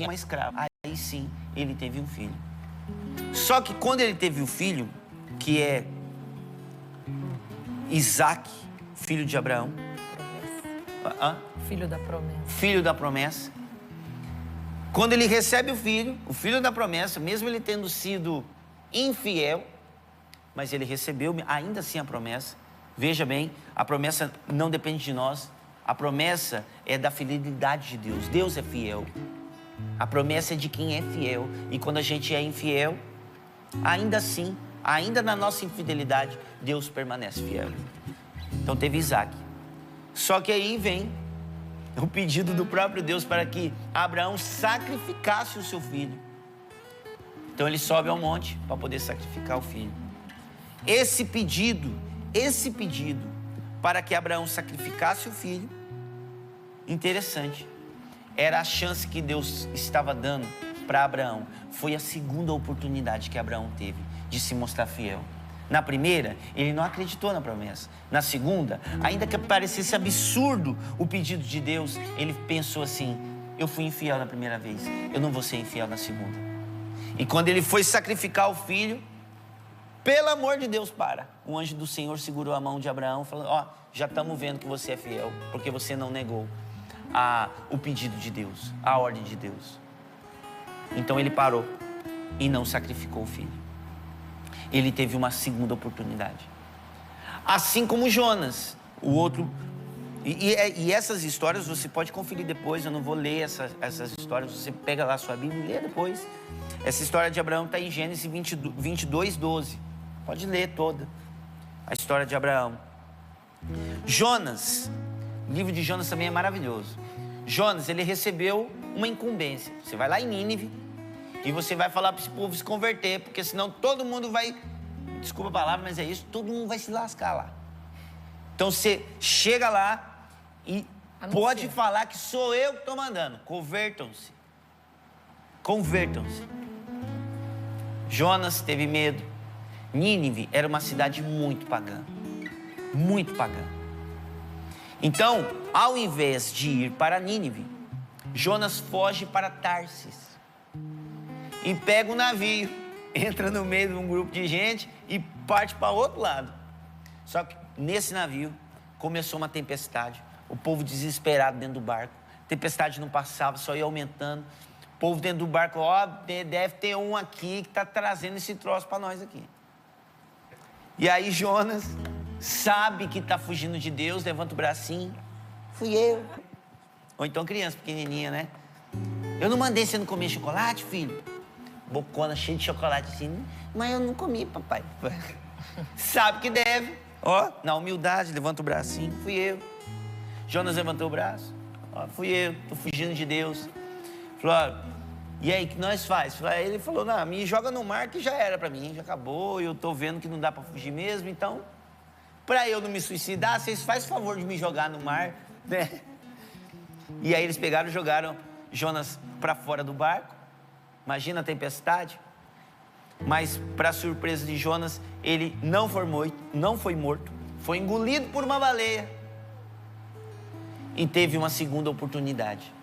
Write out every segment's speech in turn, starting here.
uma escrava. Aí sim, ele teve um filho. Só que quando ele teve o filho, que é Isaac, filho de Abraão. Filho da promessa. Filho da promessa. Quando ele recebe o filho da promessa, mesmo ele tendo sido infiel, mas ele recebeu ainda assim a promessa. Veja bem, a promessa não depende de nós. A promessa é da fidelidade de Deus. Deus é fiel. A promessa é de quem é fiel. E quando a gente é infiel, ainda assim, ainda na nossa infidelidade, Deus permanece fiel. Então teve Isaac. Só que aí vem o pedido do próprio Deus para que Abraão sacrificasse o seu filho. Então ele sobe ao monte para poder sacrificar o filho. Esse pedido para que Abraão sacrificasse o filho, interessante, era a chance que Deus estava dando para Abraão. Foi a segunda oportunidade que Abraão teve de se mostrar fiel. Na primeira, ele não acreditou na promessa. Na segunda, ainda que parecesse absurdo o pedido de Deus, ele pensou assim: eu fui infiel na primeira vez, eu não vou ser infiel na segunda. E quando ele foi sacrificar o filho, pelo amor de Deus, o anjo do Senhor segurou a mão de Abraão, falando: já estamos vendo que você é fiel, porque você não negou o pedido de Deus, a ordem de Deus. Então ele parou e não sacrificou o filho. Ele teve uma segunda oportunidade. Assim como Jonas, o outro. E essas histórias você pode conferir depois. Eu não vou ler essas histórias. Você pega lá a sua Bíblia e lê depois. Essa história de Abraão está em Gênesis 22, 12. Pode ler toda a história de Abraão. Jonas, o livro de Jonas também é maravilhoso. Jonas, ele recebeu uma incumbência. Você vai lá em Nínive e você vai falar para esse povo se converter, porque senão todo mundo vai, desculpa a palavra, mas é isso, todo mundo vai se lascar lá. Então você chega lá e pode falar que sou eu que estou mandando. Convertam-se. Convertam-se. Jonas teve medo. Nínive era uma cidade muito pagã. Muito pagã. Então, ao invés de ir para Nínive, Jonas foge para Tarsis. E pega um navio, entra no meio de um grupo de gente e parte para outro lado. Só que nesse navio começou uma tempestade. O povo desesperado dentro do barco. A tempestade não passava, só ia aumentando. O povo dentro do barco, deve ter um aqui que está trazendo esse troço para nós aqui. E aí Jonas sabe que está fugindo de Deus, levanta o bracinho. Fui eu. Ou então criança pequenininha, né? Eu não mandei você não comer chocolate, filho? Bocona cheia de chocolate assim. Mas eu não comi, papai. Sabe que deve. Na humildade, levanta o bracinho. Fui eu. Jonas levantou o braço. Fui eu, tô fugindo de Deus. Falou, e aí, o que nós faz? Ele falou, não, me joga no mar que já era pra mim, já acabou. Eu tô vendo que não dá pra fugir mesmo, então, pra eu não me suicidar, vocês fazem o favor de me jogar no mar, né? E aí eles pegaram e jogaram Jonas pra fora do barco. Imagina a tempestade. Mas, para surpresa de Jonas, ele não foi morto, foi engolido por uma baleia. E teve uma segunda oportunidade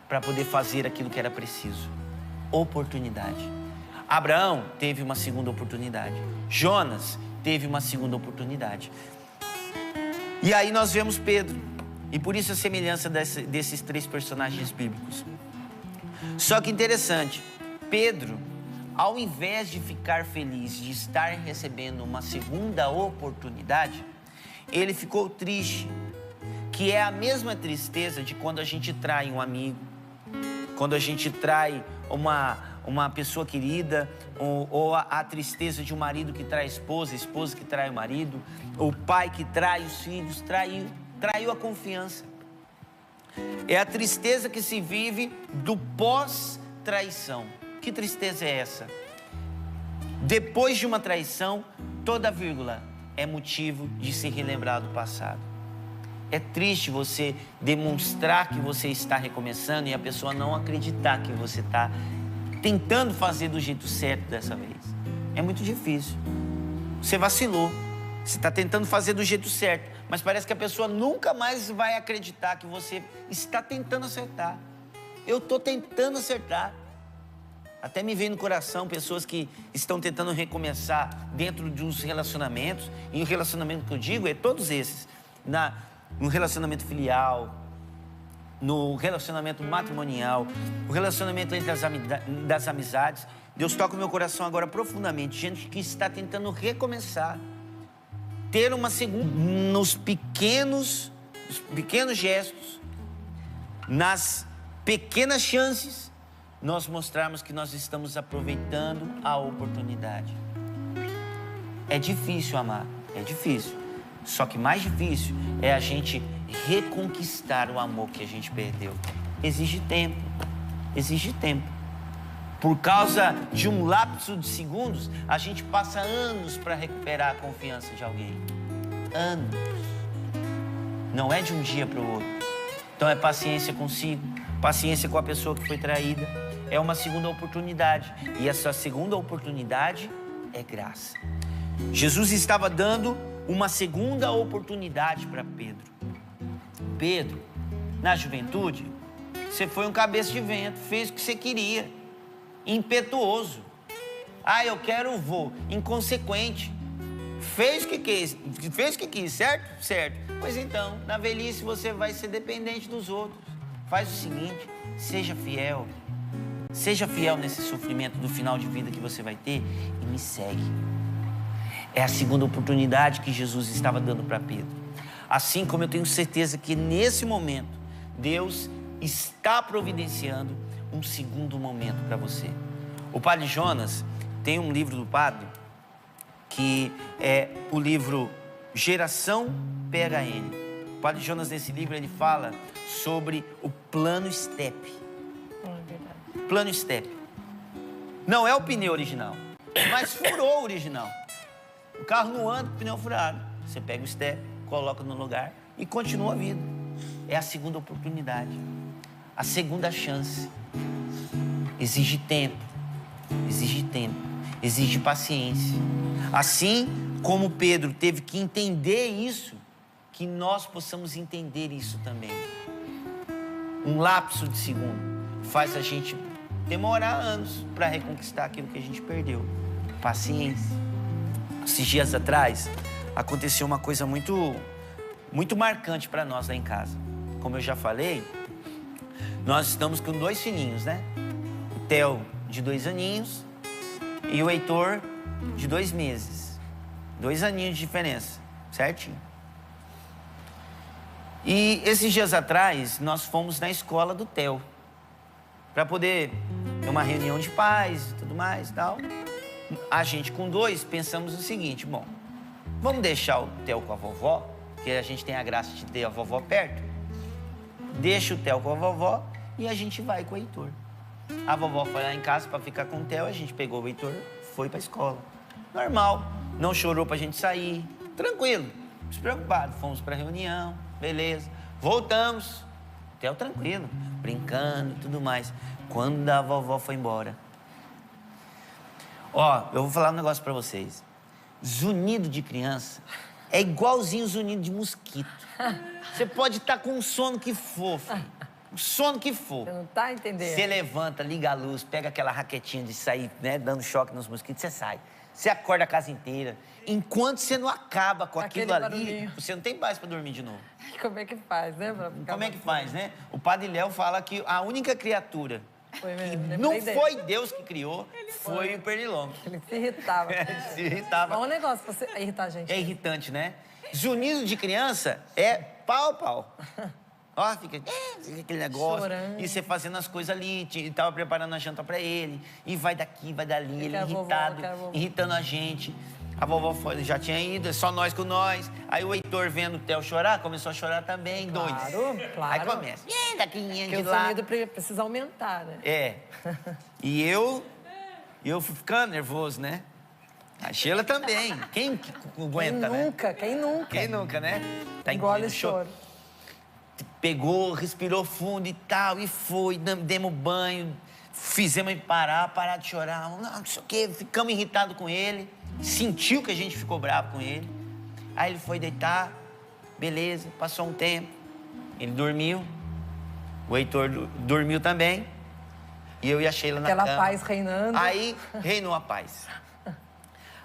para poder fazer aquilo que era preciso. Oportunidade. Abraão teve uma segunda oportunidade. Jonas teve uma segunda oportunidade. E aí nós vemos Pedro. E por isso a semelhança desses três personagens bíblicos. Só que interessante, Pedro, ao invés de ficar feliz de estar recebendo uma segunda oportunidade, ele ficou triste, que é a mesma tristeza de quando a gente trai um amigo, quando a gente trai uma pessoa querida, ou a tristeza de um marido que trai a esposa que trai o marido, o pai que trai os filhos, traiu a confiança. É a tristeza que se vive do pós-traição. Que tristeza é essa? Depois de uma traição, toda vírgula é motivo de se relembrar do passado. É triste você demonstrar que você está recomeçando e a pessoa não acreditar que você está tentando fazer do jeito certo dessa vez. É muito difícil. Você vacilou. Você está tentando fazer do jeito certo, mas parece que a pessoa nunca mais vai acreditar que você está tentando acertar. Eu estou tentando acertar. Até me vem no coração pessoas que estão tentando recomeçar dentro de uns relacionamentos. E o relacionamento que eu digo é todos esses. No relacionamento filial, no relacionamento matrimonial, o relacionamento entre das amizades. Deus toca o meu coração agora profundamente. Gente que está tentando recomeçar. Ter uma segunda, nos pequenos gestos, nas pequenas chances, nós mostrarmos que nós estamos aproveitando a oportunidade. É difícil amar, é difícil. Só que mais difícil é a gente reconquistar o amor que a gente perdeu. Exige tempo, exige tempo. Por causa de um lapso de segundos, a gente passa anos para recuperar a confiança de alguém. Anos. Não é de um dia para o outro. Então é paciência consigo, paciência com a pessoa que foi traída. É uma segunda oportunidade. E essa segunda oportunidade é graça. Jesus estava dando uma segunda oportunidade para Pedro. Pedro, na juventude, você foi um cabeça de vento, fez o que você queria. Impetuoso. Ah, eu quero, vou. Inconsequente. Fez o que quis, certo? Certo. Pois então, na velhice você vai ser dependente dos outros. Faz o seguinte, seja fiel. Seja fiel nesse sofrimento do final de vida que você vai ter e me segue. É a segunda oportunidade que Jesus estava dando para Pedro. Assim como eu tenho certeza que nesse momento, Deus está providenciando um segundo momento para você. O Padre Jonas tem um livro do Padre que é o livro Geração PHN. O Padre Jonas, nesse livro, ele fala sobre o plano STEP. Plano STEP. Não é o pneu original, mas furou o original. O carro não anda com o pneu furado. Você pega o STEP, coloca no lugar e continua a vida. É a segunda oportunidade. A segunda chance. Exige tempo, exige paciência. Assim como Pedro teve que entender isso, que nós possamos entender isso também. Um lapso de segundo faz a gente demorar anos para reconquistar aquilo que a gente perdeu. Paciência. Esses dias atrás, aconteceu uma coisa muito marcante para nós lá em casa. Como eu já falei, nós estamos com 2 filhinhos, né? O Theo, de 2 aninhos, e o Heitor, de 2 meses. 2 aninhos de diferença, certinho. E esses dias atrás, nós fomos na escola do Theo, para poder ter uma reunião de pais e tudo mais e tal. A gente com 2 pensamos o seguinte, bom, vamos deixar o Theo com a vovó, porque a gente tem a graça de ter a vovó perto. Deixa o Theo com a vovó e a gente vai com o Heitor. A vovó foi lá em casa para ficar com o Theo, a gente pegou o Heitor, foi para a escola. Normal, não chorou pra gente sair, tranquilo, despreocupado. Fomos para a reunião, beleza, voltamos, o Theo tranquilo, brincando e tudo mais. Quando a vovó foi embora, ó, eu vou falar um negócio para vocês. Zunido de criança é igualzinho zunido de mosquito. Você pode estar com um sono que for, filho. O sono que for. Você não tá entendendo. Você levanta, liga a luz, pega aquela raquetinha de sair, né, dando choque nos mosquitos, você sai. Você acorda a casa inteira. Enquanto você não acaba com aquilo ali, barulhinho, você não tem paz para dormir de novo. Como é que faz, né? Como é que faz, né? O Padre Léo fala que a única criatura que não foi Deus que criou, foi o pernilongo. Ele se irritava. Se irritava. É um negócio pra você irritar a gente. É irritante, né? Zunido de criança é pau. Ó, fica aquele negócio. Chorando. E você fazendo as coisas ali, tava preparando a janta pra ele. E vai daqui, vai dali, ele irritado, irritando a gente. A vovó já tinha ido, é só nós com nós. Aí o Heitor vendo o Theo chorar, começou a chorar também, doido. Claro. Aí começa, daqui, de lá. Porque o sonido precisa aumentar, né? É. E eu fui ficando nervoso, né? A Sheila também. Quem aguenta, né? Quem nunca? Quem nunca, né? Tá engole choro. Pegou, respirou fundo e tal, e foi, demos banho, fizemos ele parar de chorar, não sei o quê, ficamos irritados com ele, sentiu que a gente ficou bravo com ele, aí ele foi deitar, beleza, passou um tempo, ele dormiu, O Heitor dormiu também. E eu e a Sheila na cama. Aquela paz reinando. Aí reinou a paz.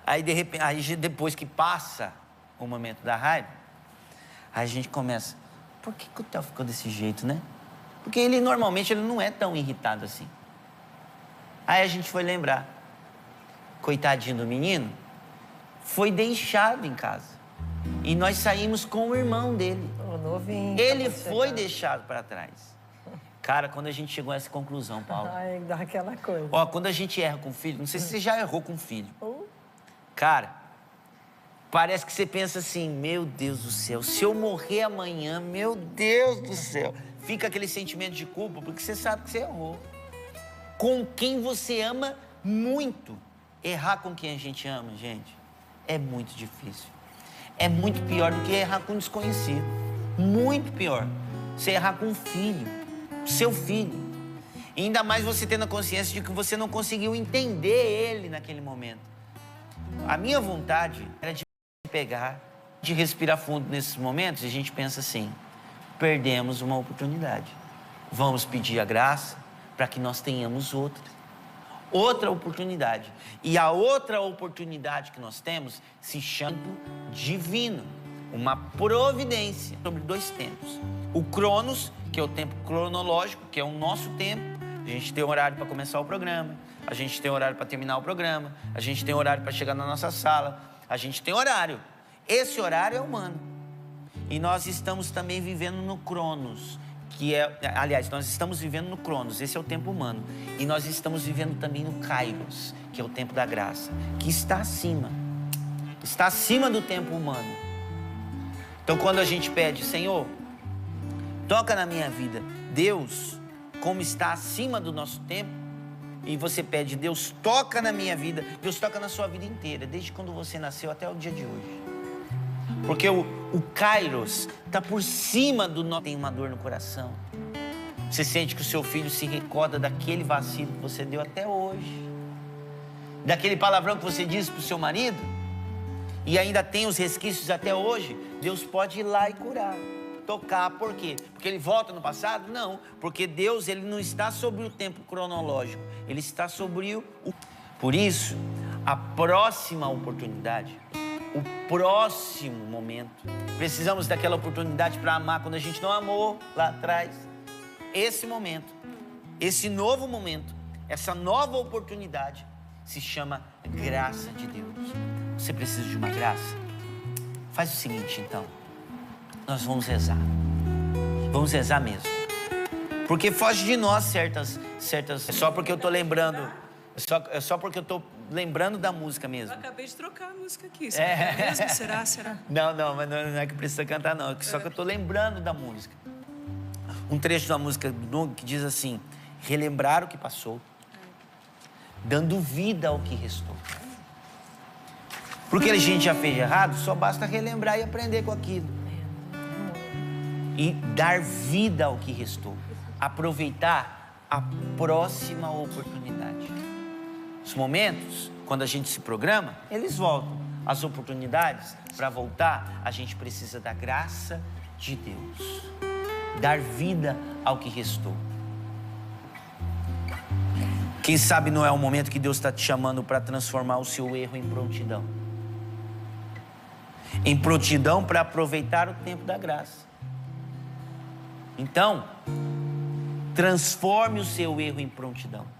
Aí, de repente, aí depois que passa o momento da raiva, aí a gente começa, por que o Theo ficou desse jeito, né? Porque ele normalmente ele não é tão irritado assim. Aí a gente foi lembrar, coitadinho do menino, foi deixado em casa. E nós saímos com o irmão dele. O novinho. Ele foi deixado para trás. Cara, quando a gente chegou a essa conclusão, Paulo. Ai, dá aquela coisa. Ó, quando a gente erra com filho, não sei se você já errou com filho. Cara, parece que você pensa assim, meu Deus do céu, se eu morrer amanhã, meu Deus do céu. Fica aquele sentimento de culpa, porque você sabe que você errou. Com quem você ama muito. Errar com quem a gente ama, gente, é muito difícil. É muito pior do que errar com um desconhecido. Muito pior. Você errar com um filho, seu filho. E ainda mais você tendo a consciência de que você não conseguiu entender ele naquele momento. A minha vontade era de pegar, de respirar fundo nesses momentos, e a gente pensa assim, perdemos uma oportunidade. Vamos pedir a graça para que nós tenhamos outra oportunidade. E a outra oportunidade que nós temos se chama divino, uma providência sobre 2 tempos. O Cronos, que é o tempo cronológico, que é o nosso tempo. A gente tem horário para começar o programa, a gente tem horário para terminar o programa, a gente tem horário para chegar na nossa sala, a gente tem horário. Esse horário é humano. E nós estamos também vivendo no Cronos, que é, aliás, nós estamos vivendo no Cronos, esse é o tempo humano. E nós estamos vivendo também no Kairos, que é o tempo da graça, que está acima do tempo humano. Então, quando a gente pede, Senhor, toca na minha vida, Deus, como está acima do nosso tempo, e você pede, Deus, toca na minha vida, Deus toca na sua vida inteira, desde quando você nasceu até o dia de hoje. Porque o Kairos está por cima do nosso... Tem uma dor no coração. Você sente que o seu filho se recorda daquele vacilo que você deu até hoje. Daquele palavrão que você disse para o seu marido. E ainda tem os resquícios até hoje. Deus pode ir lá e curar. Tocar, por quê? Porque ele volta no passado? Não. Porque Deus, ele não está sobre o tempo cronológico. Ele está sobre o... Por isso, a próxima oportunidade... O próximo momento. Precisamos daquela oportunidade para amar quando a gente não amou lá atrás. Esse momento, esse novo momento, essa nova oportunidade se chama graça de Deus. Você precisa de uma graça? Faz o seguinte, então. Nós vamos rezar. Vamos rezar mesmo. Porque foge de nós certas... É só porque eu estou lembrando... É só porque eu estou lembrando da música mesmo. Eu acabei de trocar a música aqui. Mesmo? Será? Não, mas não é que precisa cantar, não. Só que eu estou lembrando da música. Um trecho da música do Dung que diz assim, relembrar o que passou, dando vida ao que restou. Porque a gente já fez de errado, só basta relembrar e aprender com aquilo. E dar vida ao que restou. Aproveitar a próxima oportunidade. Os momentos, quando a gente se programa, eles voltam. As oportunidades, para voltar, a gente precisa da graça de Deus. Dar vida ao que restou. Quem sabe não é o momento que Deus está te chamando para transformar o seu erro em prontidão. Em prontidão para aproveitar o tempo da graça. Então, transforme o seu erro em prontidão.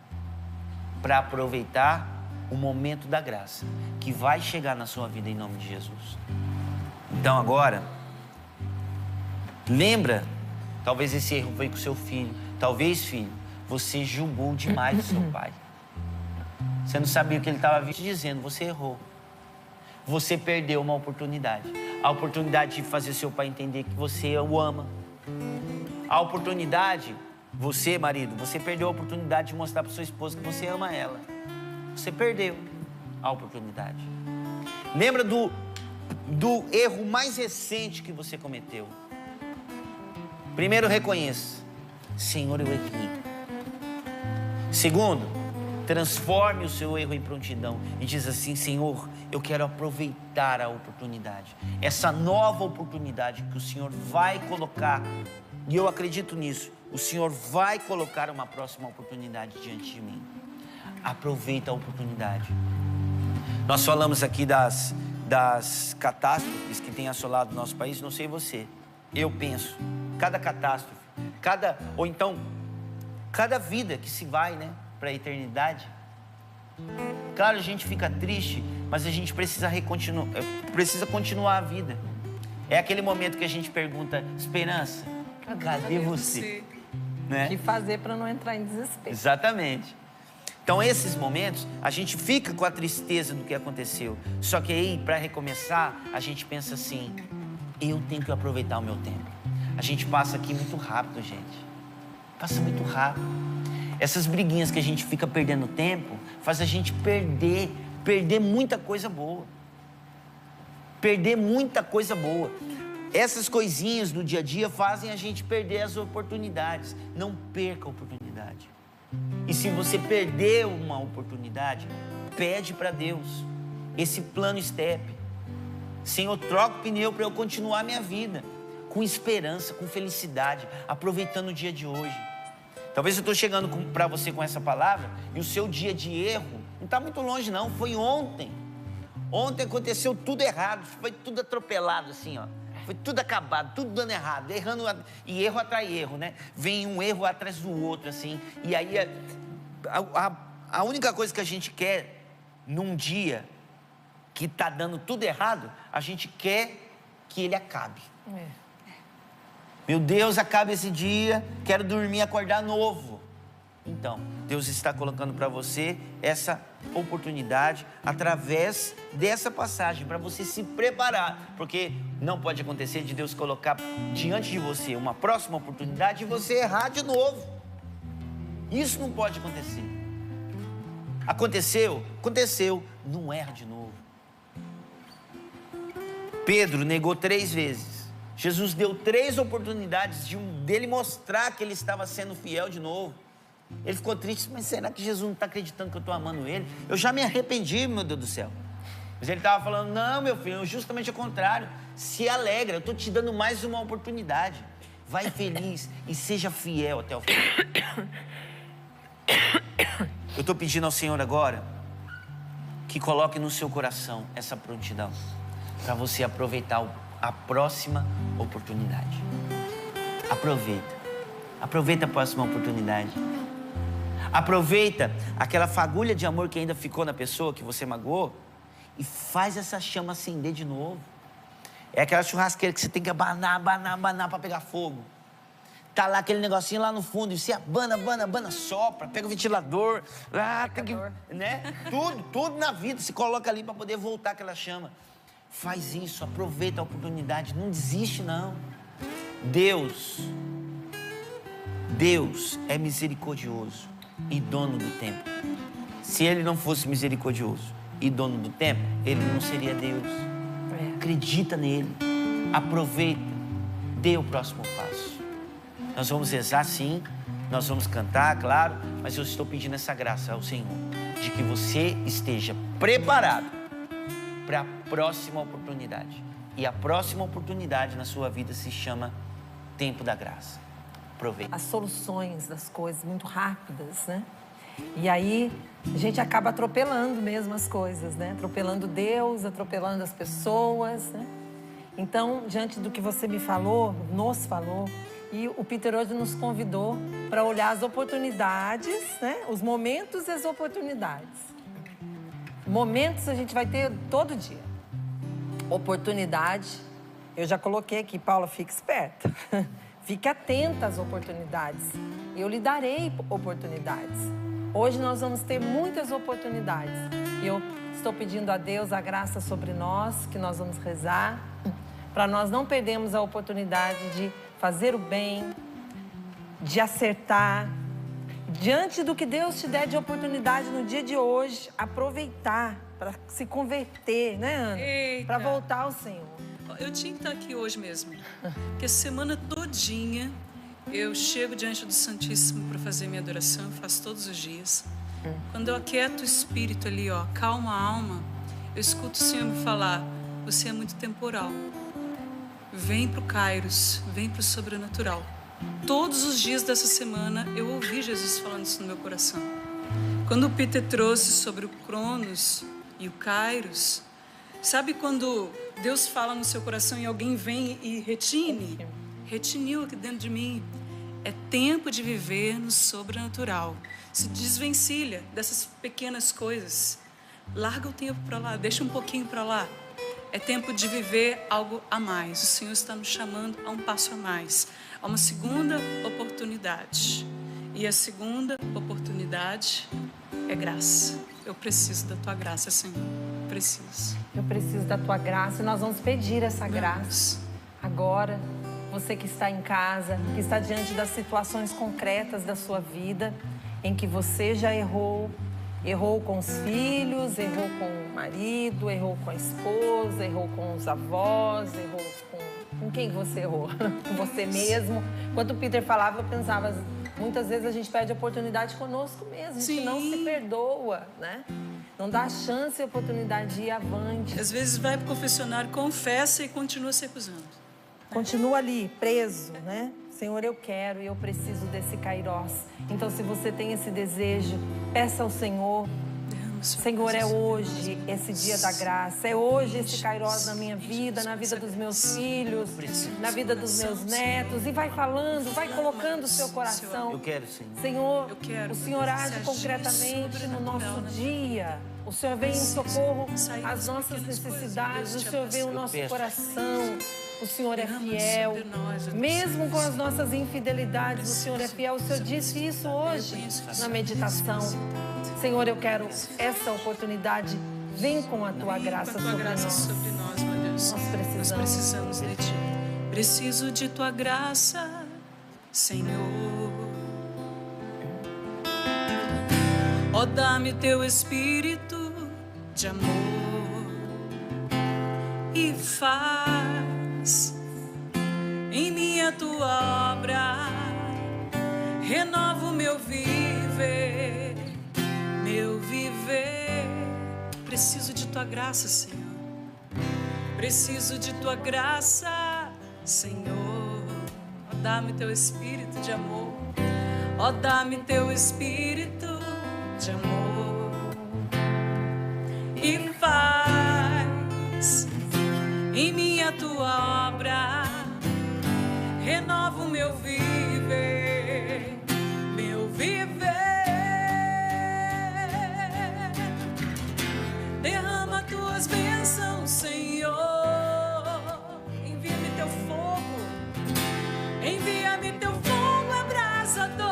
Para aproveitar o momento da graça que vai chegar na sua vida em nome de Jesus. Então agora, lembra, talvez esse erro foi com o seu filho, talvez, filho, você julgou demais o seu pai. Você não sabia o que ele estava te dizendo, você errou. Você perdeu uma oportunidade. A oportunidade de fazer seu pai entender que você o ama. A oportunidade... Você, marido, você perdeu a oportunidade de mostrar para sua esposa que você ama ela. Você perdeu a oportunidade. Lembra do erro mais recente que você cometeu. Primeiro, reconheça. Senhor, eu errei. Segundo, transforme o seu erro em prontidão. E diz assim, Senhor, eu quero aproveitar a oportunidade. Essa nova oportunidade que o Senhor vai colocar e eu acredito nisso, o Senhor vai colocar uma próxima oportunidade diante de mim. Aproveita a oportunidade. Nós falamos aqui das catástrofes que têm assolado o nosso país, não sei você. Eu penso, cada catástrofe, cada vida que se vai, né, para a eternidade. Claro, a gente fica triste, mas a gente precisa continuar a vida. É aquele momento que a gente pergunta, Esperança, cadê você? Né? O que fazer para não entrar em desespero? Exatamente. Então, esses momentos, a gente fica com a tristeza do que aconteceu. Só que aí, para recomeçar, a gente pensa assim, eu tenho que aproveitar o meu tempo. A gente passa aqui muito rápido, gente. Passa muito rápido. Essas briguinhas que a gente fica perdendo tempo, faz a gente perder muita coisa boa. Perder muita coisa boa. Essas coisinhas do dia a dia fazem a gente perder as oportunidades. Não perca a oportunidade. E se você perder uma oportunidade, pede para Deus esse plano step. Senhor, troca o pneu para eu continuar a minha vida com esperança, com felicidade, aproveitando o dia de hoje. Talvez eu estou chegando para você com essa palavra e o seu dia de erro não está muito longe não, foi ontem. Ontem aconteceu tudo errado, foi tudo atropelado assim, ó. Foi tudo acabado, tudo dando errado, e erro atrai erro, né? Vem um erro atrás do outro, assim. E aí, a única coisa que a gente quer num dia que está dando tudo errado, a gente quer que ele acabe. Meu Deus, acabe esse dia, quero dormir e acordar novo. Então, Deus está colocando para você essa oportunidade através dessa passagem, para você se preparar, porque não pode acontecer de Deus colocar diante de você uma próxima oportunidade e você errar de novo. Isso não pode acontecer. Aconteceu, não erra de novo. Pedro negou 3 vezes. Jesus deu 3 oportunidades dele mostrar que ele estava sendo fiel de novo. Ele ficou triste, mas será que Jesus não está acreditando que eu estou amando ele? Eu já me arrependi, meu Deus do céu. Mas ele estava falando, não, meu filho, justamente ao contrário. Se alegra, eu estou te dando mais uma oportunidade. Vai feliz e seja fiel até o fim. Eu estou pedindo ao Senhor agora que coloque no seu coração essa prontidão para você aproveitar a próxima oportunidade. Aproveita a próxima oportunidade. Aproveita aquela fagulha de amor que ainda ficou na pessoa que você magoou e faz essa chama acender de novo. É aquela churrasqueira que você tem que abanar para pegar fogo. Tá lá aquele negocinho lá no fundo e você abana, sopra, pega o ventilador, tem que, né? Tudo na vida se coloca ali para poder voltar aquela chama. Faz isso, aproveita a oportunidade, não desiste não. Deus é misericordioso e dono do tempo. Se Ele não fosse misericordioso e dono do tempo, Ele não seria Deus. Acredita nele, aproveita, dê o próximo passo. Nós vamos rezar sim, nós vamos cantar, claro, mas eu estou pedindo essa graça ao Senhor, de que você esteja preparado para a próxima oportunidade. E a próxima oportunidade na sua vida se chama tempo da graça. Aproveita. As soluções das coisas muito rápidas, né? E aí a gente acaba atropelando mesmo as coisas, né? Atropelando Deus, atropelando as pessoas, né? Então, diante do que você nos falou, e o Peter hoje nos convidou para olhar as oportunidades, né? Os momentos e as oportunidades. Momentos a gente vai ter todo dia. Oportunidade, eu já coloquei aqui, Paula, fique esperta. Fique atenta às oportunidades. Eu lhe darei oportunidades. Hoje nós vamos ter muitas oportunidades. E eu estou pedindo a Deus a graça sobre nós, que nós vamos rezar, para nós não perdermos a oportunidade de fazer o bem, de acertar. Diante do que Deus te der de oportunidade no dia de hoje, aproveitar para se converter, né, Ana? Para voltar ao Senhor. Eu tinha que estar aqui hoje mesmo, porque a semana todinha eu chego diante do Santíssimo para fazer minha adoração, faço todos os dias. Quando eu aquieto o espírito ali, ó, calma a alma, eu escuto o Senhor me falar, você é muito temporal. Vem para o Kairos, vem para o sobrenatural. Todos os dias dessa semana eu ouvi Jesus falando isso no meu coração. Quando o Peter trouxe sobre o Cronos e o Kairos, sabe quando Deus fala no seu coração e alguém vem e retiniu aqui dentro de mim? É tempo de viver no sobrenatural. Se desvencilha dessas pequenas coisas. Larga o tempo para lá, deixa um pouquinho para lá. É tempo de viver algo a mais. O Senhor está nos chamando a um passo a mais, a uma segunda oportunidade. E a segunda oportunidade é graça. Eu preciso da tua graça, Senhor. Preciso. Eu preciso da tua graça e nós vamos pedir essa graça agora. Você que está em casa, que está diante das situações concretas da sua vida, em que você já errou com os filhos, errou com o marido, errou com a esposa, errou com os avós, errou com quem você errou? Com você mesmo. Quando o Peter falava, eu pensava, muitas vezes a gente perde a oportunidade conosco mesmo, a gente não se perdoa, né? Não dá chance e oportunidade de ir avante. Às vezes vai para o confessionário, confessa e continua se acusando. Continua ali, preso, né? Senhor, eu quero e eu preciso desse Kairós. Então, se você tem esse desejo, peça ao Senhor. Senhor, é hoje esse dia da graça. É hoje esse Kairós na minha vida, na vida dos meus filhos, na vida dos meus netos. E vai falando, vai colocando o seu coração. Eu quero, Senhor. Senhor, o Senhor age concretamente no nosso dia. O Senhor vem em socorro às nossas necessidades. O Senhor vem no nosso coração. O Senhor é fiel, mesmo com as nossas infidelidades, o Senhor é fiel. O Senhor disse isso hoje na meditação. Senhor, eu quero essa oportunidade. Vem com a tua graça sobre nós. Meu Deus. Nós Nós precisamos de ti. Preciso de tua graça, Senhor. Ó, dá-me teu espírito de amor e faz em mim a tua obra, renova o meu viver, meu viver. Preciso de tua graça, Senhor. Preciso de tua graça, Senhor. Ó, dá-me teu espírito de amor. Ó, dá-me teu espírito de amor e faz em mim a tua obra, renova o meu viver, meu viver. Derrama tuas bênçãos, Senhor. Envia-me teu fogo, envia-me teu fogo abrasador.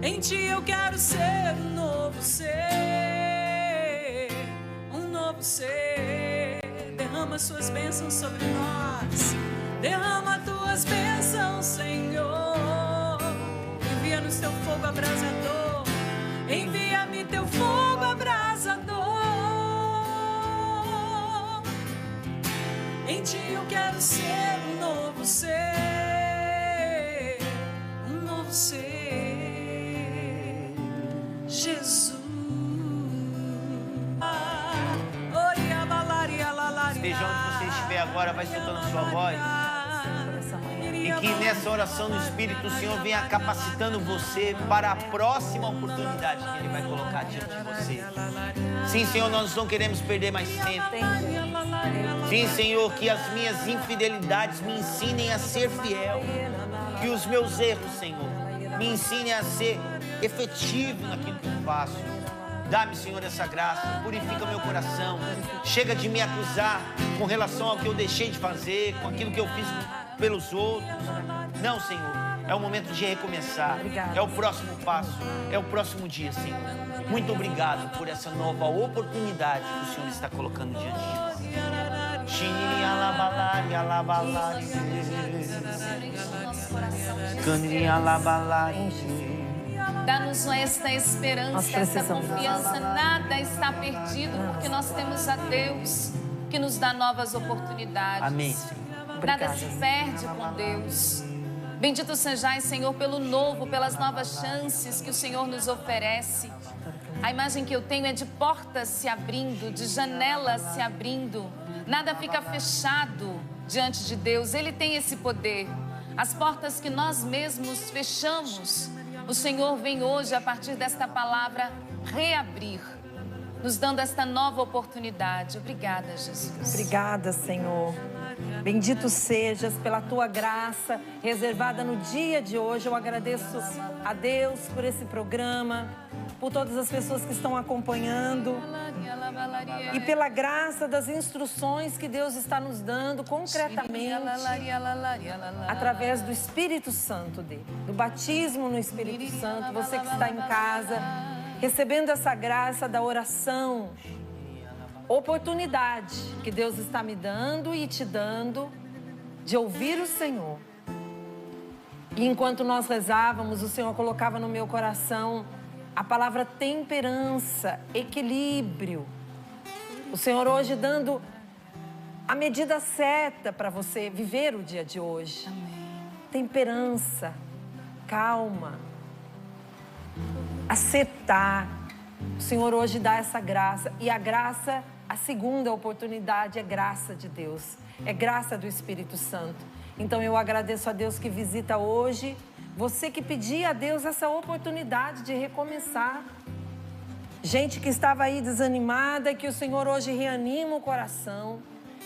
Em ti eu quero ser um novo ser, um novo ser. Derrama suas bênçãos sobre nós. Derrama tuas bênçãos, Senhor. Envia-nos teu fogo abrasador. Envia-me teu fogo abrasador. Em ti eu quero ser um novo ser, um novo ser, Jesus. Esteja onde você estiver agora, vai soltando a sua voz. E que nessa oração do Espírito o Senhor venha capacitando você para a próxima oportunidade que Ele vai colocar diante de você. Sim, Senhor, nós não queremos perder mais tempo. Sim, Senhor, que as minhas infidelidades me ensinem a ser fiel. Que os meus erros, Senhor, me ensinem a ser efetivo naquilo que eu faço. Dá-me, Senhor, essa graça, purifica meu coração. Chega de me acusar com relação ao que eu deixei de fazer, com aquilo que eu fiz pelos outros. Não, Senhor, é o momento de recomeçar. É o próximo passo, é o próximo dia, Senhor. Muito obrigado por essa nova oportunidade que o Senhor está colocando diante de nós. Dá-nos esta esperança, esta confiança. Nada está perdido, porque nós temos a Deus que nos dá novas oportunidades. Amém. Nada se perde com Deus. Bendito sejais, Senhor, pelo novo, pelas novas chances que o Senhor nos oferece. A imagem que eu tenho é de portas se abrindo, de janelas se abrindo. Nada fica fechado. diante de Deus. Ele tem esse poder. As portas que nós mesmos fechamos, o Senhor vem hoje, a partir desta palavra, reabrir, nos dando esta nova oportunidade. Obrigada, Jesus. Obrigada, Senhor. Bendito sejas pela tua graça reservada no dia de hoje. Eu agradeço a Deus por esse programa, por todas as pessoas que estão acompanhando e pela graça das instruções que Deus está nos dando concretamente através do Espírito Santo dele, do batismo no Espírito Santo. Você que está em casa, recebendo essa graça da oração, oportunidade que Deus está me dando e te dando de ouvir o Senhor. E enquanto nós rezávamos, o Senhor colocava no meu coração a palavra temperança, equilíbrio. O Senhor hoje dando a medida certa para você viver o dia de hoje. Amém. Temperança, calma, acertar. O Senhor hoje dá essa graça. E a graça, a segunda oportunidade é graça de Deus. É graça do Espírito Santo. Então eu agradeço a Deus que visita hoje. Você que pedia a Deus essa oportunidade de recomeçar. Gente que estava aí desanimada, que o Senhor hoje reanima o coração.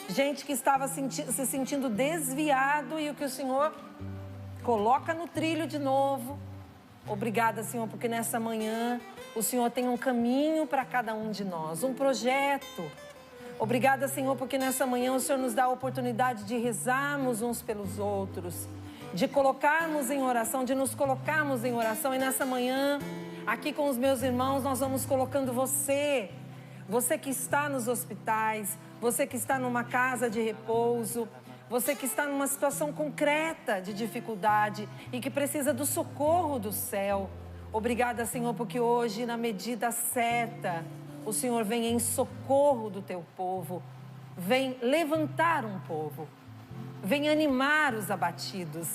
Gente que estava se sentindo desviado e o que o Senhor coloca no trilho de novo. Obrigada, Senhor, porque nessa manhã o Senhor tem um caminho para cada um de nós, um projeto. Obrigada, Senhor, porque nessa manhã o Senhor nos dá a oportunidade de rezarmos uns pelos outros, de colocarmos em oração, de nos colocarmos em oração. E nessa manhã, aqui com os meus irmãos, nós vamos colocando você que está nos hospitais, você que está numa casa de repouso, você que está numa situação concreta de dificuldade e que precisa do socorro do céu. Obrigada, Senhor, porque hoje, na medida certa, o Senhor vem em socorro do teu povo, vem levantar um povo, vem animar os abatidos,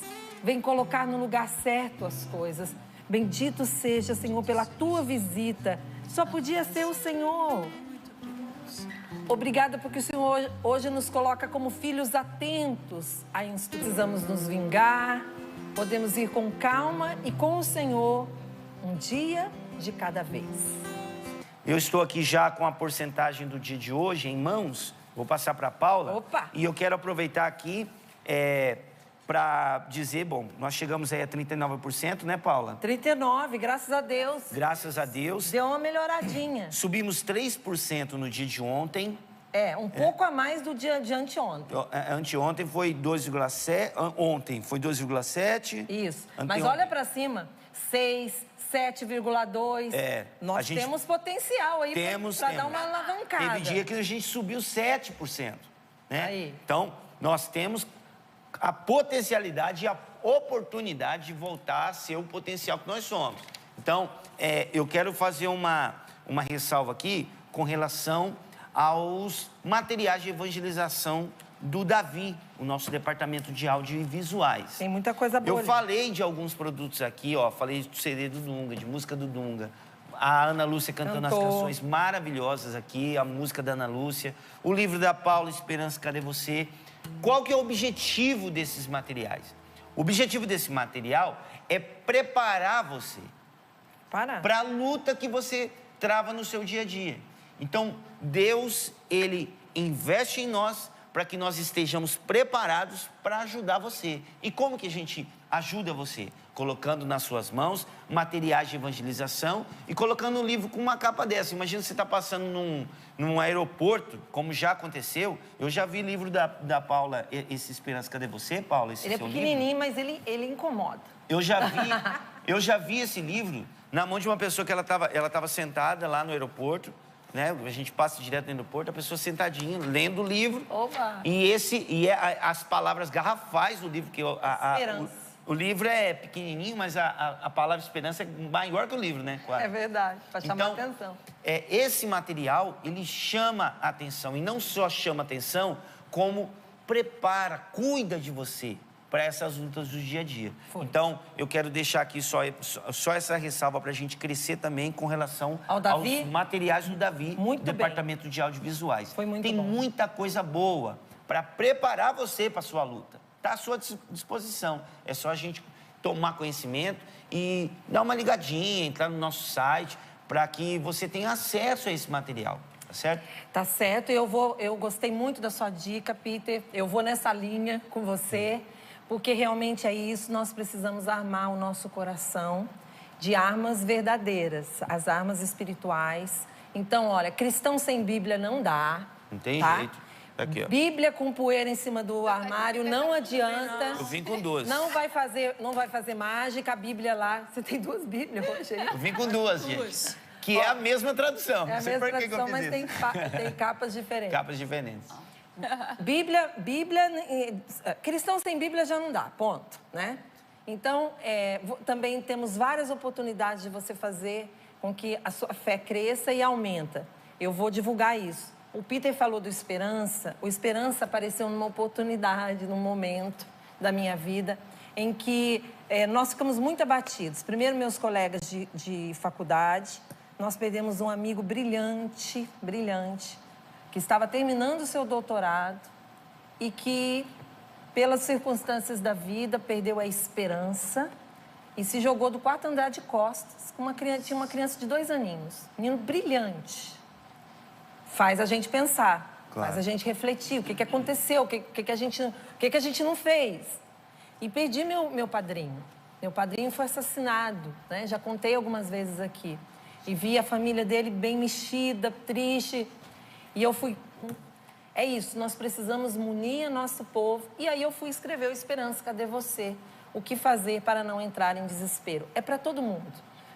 vem colocar no lugar certo as coisas. Bendito seja, Senhor, pela tua visita. Só podia ser o Senhor. Obrigada porque o Senhor hoje nos coloca como filhos atentos a instruções. Precisamos nos vingar, podemos ir com calma e com o Senhor, um dia de cada vez. Eu estou aqui já com a porcentagem do dia de hoje em mãos. Vou passar para a Paula. Opa! E eu quero aproveitar aqui para dizer, bom, nós chegamos aí a 39%, né, Paula? 39%, graças a Deus. Graças a Deus. Deu uma melhoradinha. Subimos 3% no dia de ontem. Um pouco a mais do dia de anteontem. Anteontem foi 2,7, ontem foi 2,7. Isso, mas olha para cima, 6, 7,2. Nós temos potencial aí para dar uma alavancada. Teve dia que a gente subiu 7%, né? Aí. Então, nós temos a potencialidade e a oportunidade de voltar a ser o potencial que nós somos. Então, eu quero fazer uma ressalva aqui com relação aos materiais de evangelização do Davi, o nosso departamento de áudio e visuais. Tem muita coisa boa. Eu falei de alguns produtos aqui, falei do CD do Dunga, de música do Dunga. A Ana Lúcia cantando as canções maravilhosas aqui, a música da Ana Lúcia. O livro da Paula, Esperança, Cadê Você? Qual que é o objetivo desses materiais? O objetivo desse material é preparar você para a luta que você trava no seu dia a dia. Então, Deus, Ele investe em nós para que nós estejamos preparados para ajudar você. E como que a gente ajuda você? Colocando nas suas mãos materiais de evangelização e colocando um livro com uma capa dessa. Imagina você está passando num aeroporto, como já aconteceu. Eu já vi livro da Paula, esse Esperança, Cadê Você, Paula? Esse ele é pequenininho, mas ele incomoda. Eu já vi esse livro na mão de uma pessoa que ela estava sentada lá no aeroporto, né? A gente passa direto no aeroporto, a pessoa sentadinha, lendo o livro. Opa! E as palavras garrafais do livro, que o livro é pequenininho, mas a palavra esperança é maior que o livro, né? É verdade, para chamar atenção. Esse material, ele chama a atenção, e não só chama a atenção, como prepara, cuida de você para essas lutas do dia a dia. Então, eu quero deixar aqui só essa ressalva para a gente crescer também com relação aos materiais do Davi, muito Departamento de Audiovisuais. Foi muito Tem bom. muita coisa boa para preparar você para a sua luta. Está à sua disposição. É só a gente tomar conhecimento e dar uma ligadinha, entrar no nosso site, para que você tenha acesso a esse material, tá certo? Tá certo, eu gostei muito da sua dica, Peter. Eu vou nessa linha com você, porque realmente é isso, nós precisamos armar o nosso coração de armas verdadeiras, as armas espirituais. Então, olha, cristão sem Bíblia não dá. Não tem tá? jeito. Aqui, ó. Bíblia com poeira em cima do armário não adianta. Eu vim com 2. Não vai fazer mágica, a Bíblia lá. Você tem 2 Bíblias hoje aí? Eu vim com 2, gente. Que é a mesma tradução. É a Não sei mesma por que tradução, eu mas fiz isso. tem capas diferentes. Capas diferentes. Bíblia, cristão sem Bíblia já não dá, ponto, né? Então, também temos várias oportunidades de você fazer com que a sua fé cresça e aumenta. Eu vou divulgar isso. O Peter falou do Esperança. O Esperança apareceu numa oportunidade, num momento da minha vida, em que nós ficamos muito abatidos. Primeiro, meus colegas de faculdade, nós perdemos um amigo brilhante, que estava terminando o seu doutorado e que, pelas circunstâncias da vida, perdeu a esperança e se jogou do 4º andar de costas. Tinha uma criança de 2 aninhos, menino brilhante. Faz a gente pensar, claro. Faz a gente refletir, o que aconteceu, o que a gente não fez. E perdi meu padrinho. Meu padrinho foi assassinado, né? Já contei algumas vezes aqui. E vi a família dele bem mexida, triste. E eu fui... É isso, nós precisamos munir nosso povo. E aí eu fui escrever o Esperança, cadê você? O que fazer para não entrar em desespero? É para todo mundo.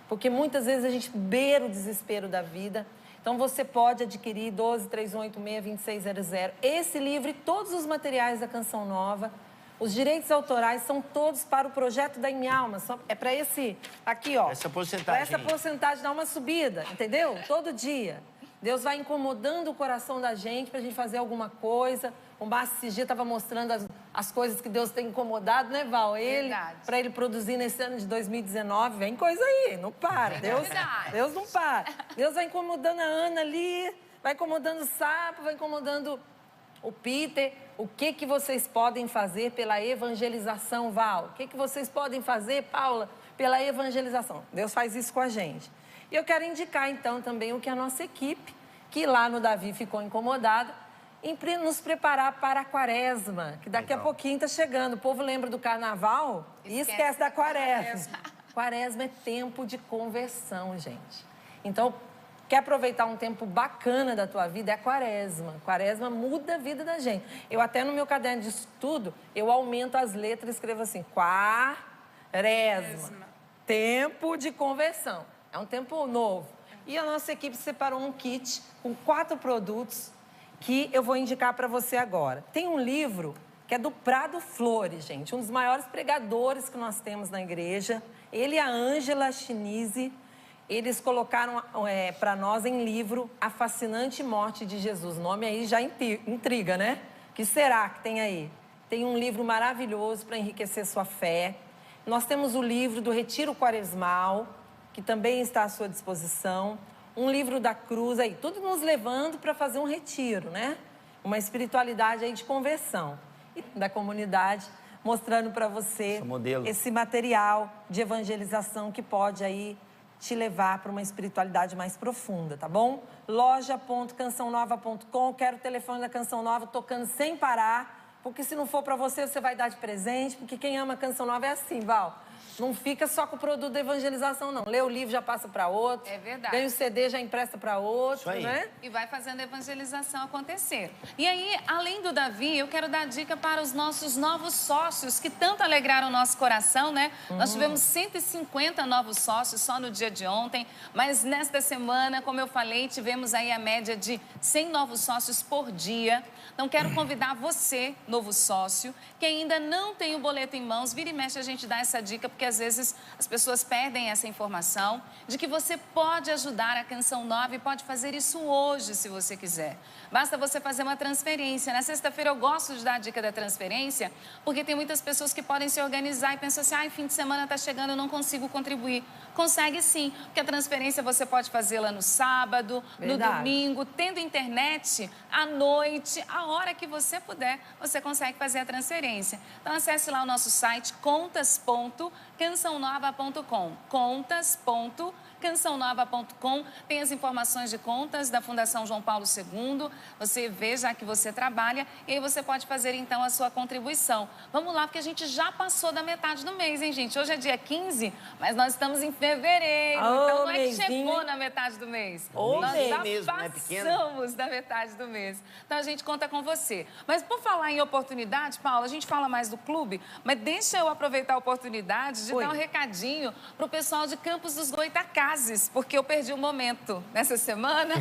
Porque muitas vezes a gente beira o desespero da vida. Então você pode adquirir 12-3186-2600. Esse livro e todos os materiais da Canção Nova. Os direitos autorais são todos para o projeto da Em Alma. É para esse... Aqui, ó. Essa porcentagem. Para essa porcentagem dar uma subida, entendeu? Todo dia. Deus vai incomodando o coração da gente para a gente fazer alguma coisa. O Márcio esse dia estava mostrando as coisas que Deus tem incomodado, né, Val? Para ele produzir nesse ano de 2019. Vem coisa aí, não para. Deus não para. Deus vai incomodando a Ana ali, vai incomodando o Sapo, vai incomodando o Peter. O que vocês podem fazer pela evangelização, Val? O que vocês podem fazer, Paula, pela evangelização? Deus faz isso com a gente. E eu quero indicar, então, também o que a nossa equipe, que lá no Davi ficou incomodada, nos preparar para a Quaresma, que daqui a pouquinho está chegando. O povo lembra do Carnaval e esquece da Quaresma. Quaresma é tempo de conversão, gente. Então, quer aproveitar um tempo bacana da tua vida? É a Quaresma. Quaresma muda a vida da gente. Eu até no meu caderno de estudo, eu aumento as letras e escrevo assim, Quaresma. Tempo de conversão. É um tempo novo. E a nossa equipe separou um kit com 4 produtos que eu vou indicar para você agora. Tem um livro que é do Prado Flores, gente. Um dos maiores pregadores que nós temos na igreja. Ele e a Ângela Chinise, eles colocaram para nós em livro A Fascinante Morte de Jesus. O nome aí já intriga, né? O que será que tem aí? Tem um livro maravilhoso para enriquecer sua fé. Nós temos o livro do Retiro Quaresmal, que também está à sua disposição. Um livro da cruz aí, tudo nos levando para fazer um retiro, né? Uma espiritualidade aí de conversão. E da comunidade, mostrando para você esse material de evangelização que pode aí te levar para uma espiritualidade mais profunda, tá bom? loja.cançãonova.com, quero o telefone da Canção Nova tocando sem parar, porque se não for para você, você vai dar de presente, porque quem ama a Canção Nova é assim, Val. Não fica só com o produto da evangelização, não. Lê o livro, já passa para outro. É verdade. Ganha o CD, já empresta para outro, né? E vai fazendo a evangelização acontecer. E aí, além do Davi, eu quero dar dica para os nossos novos sócios, que tanto alegraram o nosso coração, né? Nós tivemos 150 novos sócios só no dia de ontem, mas nesta semana, como eu falei, tivemos aí a média de 100 novos sócios por dia. Então, quero convidar você, novo sócio, que ainda não tem o boleto em mãos, vira e mexe a gente dá essa dica porque às vezes as pessoas perdem essa informação, de que você pode ajudar a Canção Nova e pode fazer isso hoje, se você quiser. Basta você fazer uma transferência. Na sexta-feira eu gosto de dar a dica da transferência, porque tem muitas pessoas que podem se organizar e pensam assim, fim de semana está chegando, eu não consigo contribuir. Consegue sim, porque a transferência você pode fazê-la no sábado, no domingo, tendo internet, à noite, a hora que você puder, você consegue fazer a transferência. Então acesse lá o nosso site contas.cançãonova.com, contas.cançãonova.com, tem as informações de contas da Fundação João Paulo II, você vê já que você trabalha e aí você pode fazer então a sua contribuição. Vamos lá, porque a gente já passou da metade do mês, hein, gente? Hoje é dia 15, mas nós estamos em fevereiro, então não é que chegou na metade do mês. Nós já passamos da metade do mês. Então a gente conta com você. Mas por falar em oportunidade, Paula, a gente fala mais do clube, mas deixa eu aproveitar a oportunidade de dar um recadinho pro pessoal de Campos dos Goytacazes, porque eu perdi o momento nessa semana.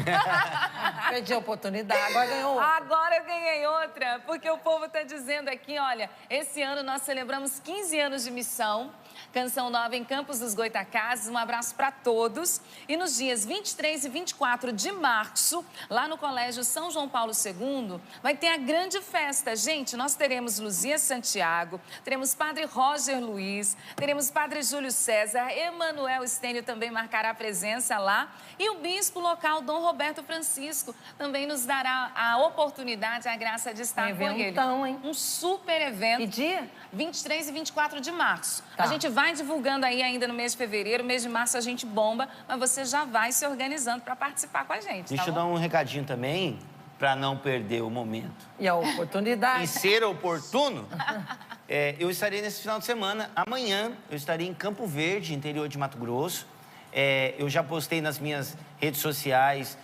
Perdi a oportunidade, agora ganhou outra. Agora eu ganhei outra, porque o povo está dizendo aqui, olha, esse ano nós celebramos 15 anos de missão, Canção Nova em Campos dos Goytacazes, um abraço para todos. E nos dias 23 e 24 de março, lá no Colégio São João Paulo II, vai ter a grande festa. Gente, nós teremos Luzia Santiago, teremos Padre Roger Luiz, teremos Padre Júlio César, Emanuel Estênio também marcará presença lá. E o bispo local, Dom Roberto Francisco, também nos dará a oportunidade, a graça de estar com ele. Hein? Um super evento. Que dia? 23 e 24 de março. Tá. A gente vai divulgando aí ainda no mês de fevereiro, mês de março a gente bomba, mas você já vai se organizando para participar com a gente. Deixa eu dar um recadinho também, para não perder o momento. E a oportunidade. E ser oportuno, eu estarei nesse final de semana. Amanhã eu estarei em Campo Verde, interior de Mato Grosso. Eu já postei nas minhas redes sociais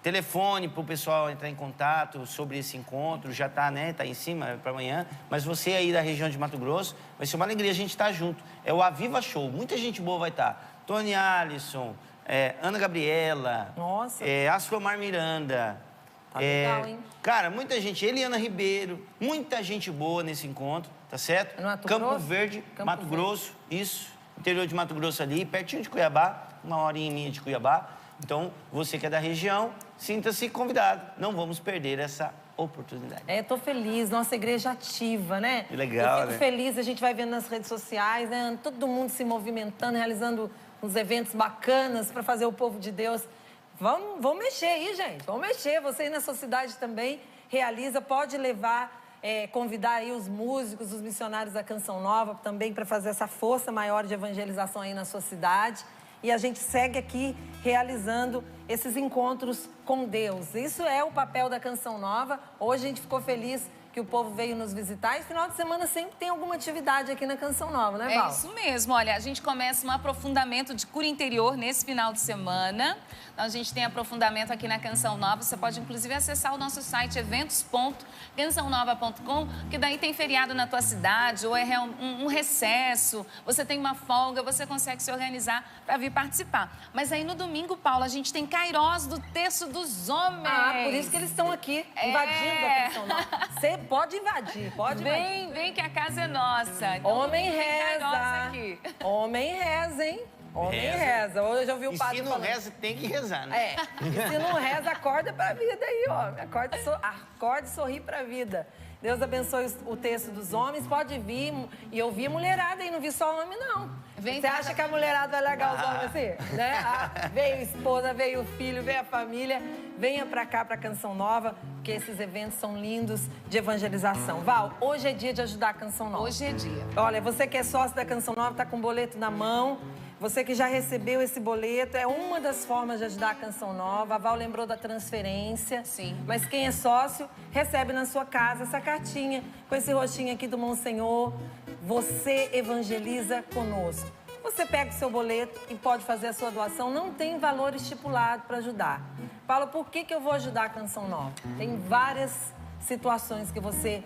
telefone para o pessoal entrar em contato sobre esse encontro. Já está, né? Está em cima para amanhã. Mas você aí da região de Mato Grosso, vai ser uma alegria a gente estar junto. É o Aviva Show. Muita gente boa vai estar. Tony Alisson, Ana Gabriela. Nossa. Asfomar Miranda. Tá legal, hein? Cara, muita gente. Eliana Ribeiro. Muita gente boa nesse encontro, tá certo? Campo Verde, Mato Grosso. Isso. Interior de Mato Grosso ali, pertinho de Cuiabá. 1 horinha e meia de Cuiabá. Então, você que é da região, sinta-se convidado. Não vamos perder essa oportunidade. Tô feliz. Nossa igreja ativa, né? Que legal, eu fico feliz, a gente vai vendo nas redes sociais, né? Todo mundo se movimentando, realizando uns eventos bacanas para fazer o povo de Deus. Vamos mexer aí, gente. Vamos mexer. Você aí na sua cidade também realiza, pode levar, convidar aí os músicos, os missionários da Canção Nova também para fazer essa força maior de evangelização aí na sua cidade. E a gente segue aqui realizando esses encontros com Deus. Isso é o papel da Canção Nova. Hoje a gente ficou feliz que o povo veio nos visitar. E final de semana sempre tem alguma atividade aqui na Canção Nova, né, Val? É isso mesmo. Olha, a gente começa um aprofundamento de cura interior nesse final de semana. Então, a gente tem aprofundamento aqui na Canção Nova. Você pode, inclusive, acessar o nosso site eventos.cançãonova.com, que daí tem feriado na tua cidade, ou é um recesso, você tem uma folga, você consegue se organizar para vir participar. Mas aí, no domingo, Paula, a gente tem Kairós do Terço dos Homens. Por isso que eles estão aqui, invadindo a Canção Nova. Você pode invadir, pode invadir. Vem que a casa é nossa. Então, homem reza. Homem reza, hein? Homem reza. Hoje eu vi o padre falando. E se não reza, tem que rezar, né? E se não reza, acorda pra vida aí, ó. Acorde e sorri pra vida. Deus abençoe o Terço dos Homens. Pode vir. E eu vi mulherada aí, não vi só homem, não. Você acha que a mulherada vai largar os homens assim? Né? Veio a esposa, veio o filho, veio a família. Venha pra cá, pra Canção Nova, porque esses eventos são lindos de evangelização. Val, hoje é dia de ajudar a Canção Nova. Hoje é dia. Olha, você que é sócio da Canção Nova, tá com o boleto na mão. Você que já recebeu esse boleto, é uma das formas de ajudar a Canção Nova. A Val lembrou da transferência. Sim. Mas quem é sócio, recebe na sua casa essa cartinha com esse rostinho aqui do Monsenhor. Você evangeliza conosco. Você pega o seu boleto e pode fazer a sua doação. Não tem valor estipulado para ajudar. Paula, por que eu vou ajudar a Canção Nova? Tem várias situações que você...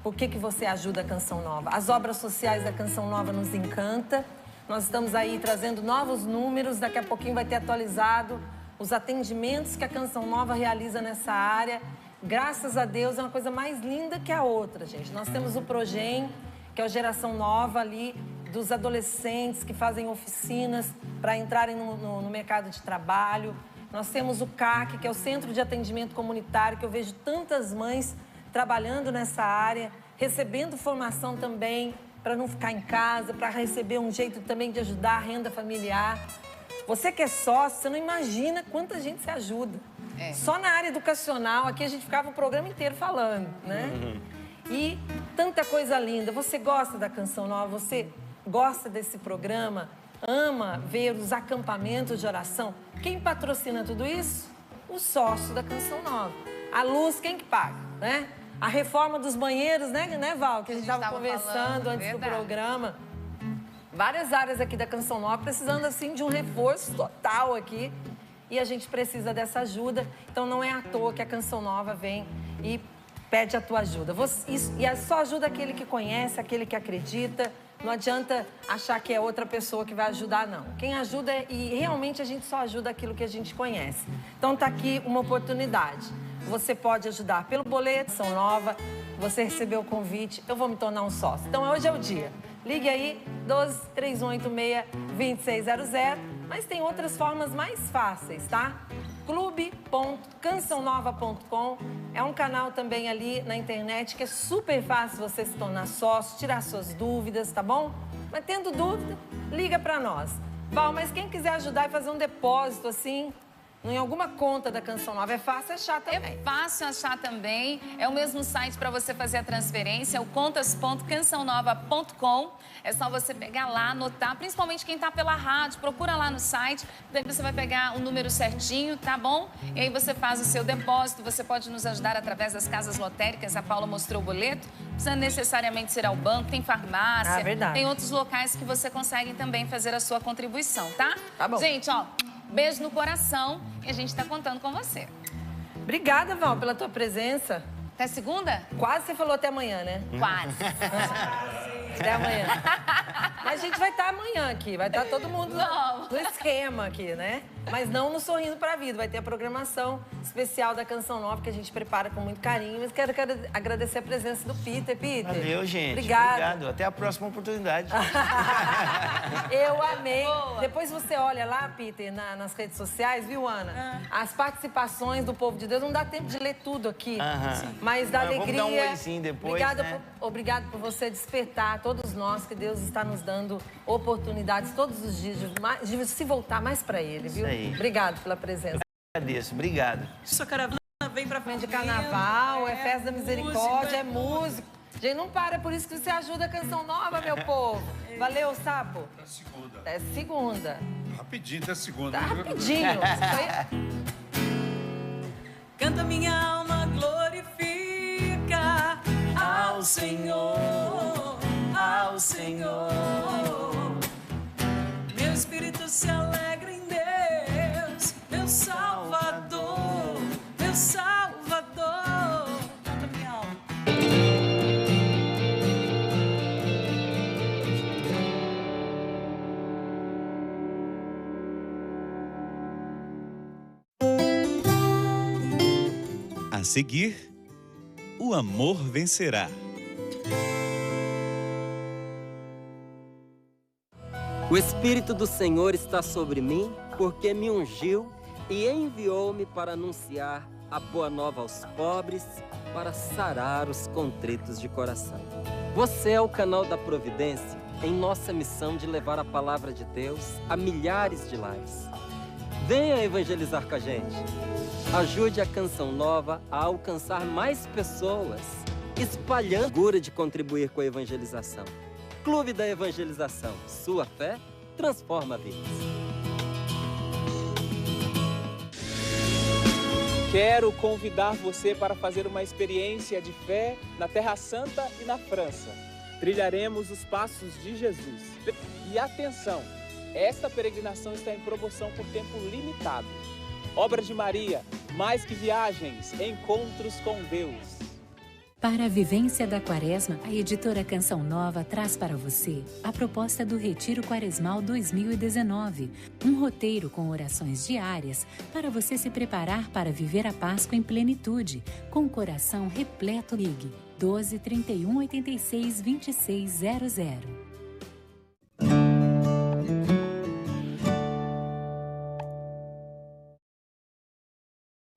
Por que você ajuda a Canção Nova? As obras sociais da Canção Nova nos encanta. Nós estamos aí trazendo novos números, daqui a pouquinho vai ter atualizado os atendimentos que a Canção Nova realiza nessa área. Graças a Deus, é uma coisa mais linda que a outra, gente. Nós temos o Progen, que é a geração nova ali dos adolescentes que fazem oficinas para entrarem no mercado de trabalho. Nós temos o CAC, que é o Centro de Atendimento Comunitário, que eu vejo tantas mães trabalhando nessa área, recebendo formação também para não ficar em casa, para receber um jeito também de ajudar a renda familiar. Você que é sócio, você não imagina quanta gente se ajuda. Só na área educacional, aqui a gente ficava o programa inteiro falando, né? E tanta coisa linda. Você gosta da Canção Nova? Você gosta desse programa? Ama ver os acampamentos de oração? Quem patrocina tudo isso? O sócio da Canção Nova. A luz, quem que paga, né? A reforma dos banheiros, né, Val? Que a gente estava conversando antes do programa. Várias áreas aqui da Canção Nova precisando, assim, de um reforço total aqui. E a gente precisa dessa ajuda. Então, não é à toa que a Canção Nova vem e pede a tua ajuda. E só ajuda aquele que conhece, aquele que acredita. Não adianta achar que é outra pessoa que vai ajudar, não. Quem ajuda, e realmente a gente só ajuda aquilo que a gente conhece. Então, tá aqui uma oportunidade. Você pode ajudar pelo boleto, Canção Nova. Você recebeu o convite, eu vou me tornar um sócio. Então, hoje é o dia. Ligue aí, 12-3186-2600. Mas tem outras formas mais fáceis, tá? clube.cançãonova.com é um canal também ali na internet que é super fácil você se tornar sócio, tirar suas dúvidas, tá bom? Mas tendo dúvida, liga pra nós. Val, mas quem quiser ajudar e fazer um depósito assim, em alguma conta da Canção Nova, é fácil achar também. É fácil achar também. É o mesmo site para você fazer a transferência, é o contas.cançãonova.com. É só você pegar lá, anotar, principalmente quem está pela rádio, procura lá no site, daí você vai pegar o número certinho, tá bom? E aí você faz o seu depósito, você pode nos ajudar através das casas lotéricas, a Paula mostrou o boleto, não precisa necessariamente ser ao banco, tem farmácia, verdade. Tem outros locais que você consegue também fazer a sua contribuição, tá? Tá bom. Gente, ó, beijo no coração e a gente está contando com você. Obrigada, Val, pela tua presença. Até segunda? Quase você falou até amanhã, né? Quase. Até amanhã. Mas a gente vai estar amanhã aqui, vai estar todo mundo no esquema aqui, né? Mas não no Sorrindo pra Vida, vai ter a programação especial da Canção Nova que a gente prepara com muito carinho. Mas quero agradecer a presença do Peter. Peter. Valeu, gente. Obrigado. Até a próxima oportunidade. Eu amei. Boa. Depois você olha lá, Peter, nas redes sociais, viu, Ana? As participações do povo de Deus, não dá tempo de ler tudo aqui. Mas dá alegria. Vamos dar um oizinho depois, Obrigado por você despertar todos nós, que Deus está nos dando oportunidades todos os dias de se voltar mais para Ele, viu? Isso aí. Obrigado pela presença. Agradeço, obrigado. Sua caravana vem pra De carnaval, é festa da misericórdia, é música. Gente, não para, é por isso que você ajuda a Canção Nova, meu povo. Valeu, Sapo. Até segunda. Até segunda. Rapidinho, até segunda. Tá rapidinho. Isso aí. Canta minha alma, glorifica ao Senhor, ao Senhor. Meu espírito se alegra em Deus, meu Salvador, meu Salvador. Canta minha alma. A seguir, o amor vencerá. O Espírito do Senhor está sobre mim, porque me ungiu e enviou-me para anunciar a boa nova aos pobres, para sarar os contritos de coração. Você é o canal da providência em nossa missão de levar a palavra de Deus a milhares de lares. Venha evangelizar com a gente. Ajude a Canção Nova a alcançar mais pessoas, espalhando a figura de contribuir com a evangelização. Clube da Evangelização. Sua fé transforma vidas. Quero convidar você para fazer uma experiência de fé na Terra Santa e na França. Trilharemos os passos de Jesus. E atenção, esta peregrinação está em promoção por tempo limitado. Obra de Maria, mais que viagens, encontros com Deus. Para a vivência da Quaresma, a editora Canção Nova traz para você a proposta do Retiro Quaresmal 2019, um roteiro com orações diárias para você se preparar para viver a Páscoa em plenitude, com o coração repleto. Ligue 12 31 86 26 00.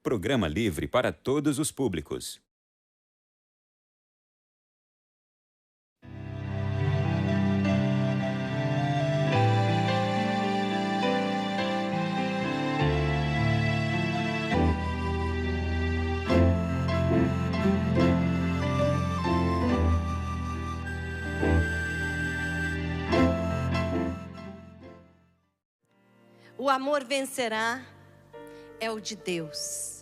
Programa livre para todos os públicos. O amor vencerá é o de Deus.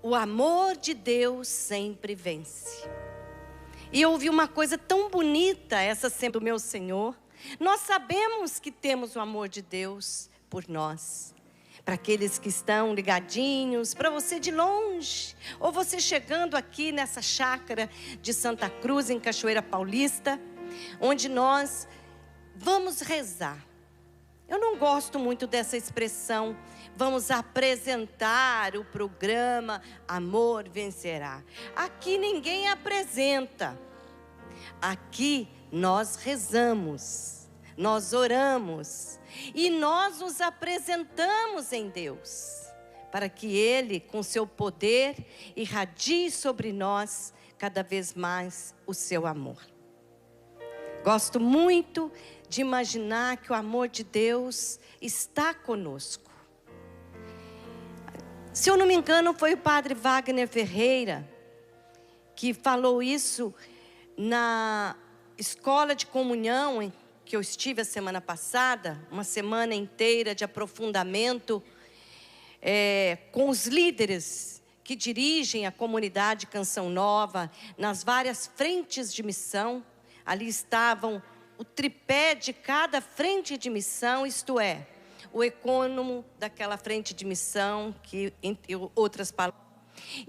O amor de Deus sempre vence. E eu ouvi uma coisa tão bonita essa semana do meu Senhor. Nós sabemos que temos o amor de Deus por nós. Para aqueles que estão ligadinhos, para você de longe, ou você chegando aqui nessa chácara de Santa Cruz, em Cachoeira Paulista, onde nós vamos rezar. Eu não gosto muito dessa expressão, vamos apresentar o programa Amor Vencerá. Aqui ninguém apresenta. Aqui nós rezamos, nós oramos e nós nos apresentamos em Deus, para que Ele, com seu poder, irradie sobre nós cada vez mais o seu amor. Gosto muito de imaginar que o amor de Deus está conosco. Se eu não me engano, foi o padre Wagner Ferreira que falou isso na escola de comunhão que eu estive a semana passada, uma semana inteira de aprofundamento com os líderes que dirigem a comunidade Canção Nova nas várias frentes de missão. Ali estavam o tripé de cada frente de missão, isto é, o econômico daquela frente de missão, que entre outras palavras,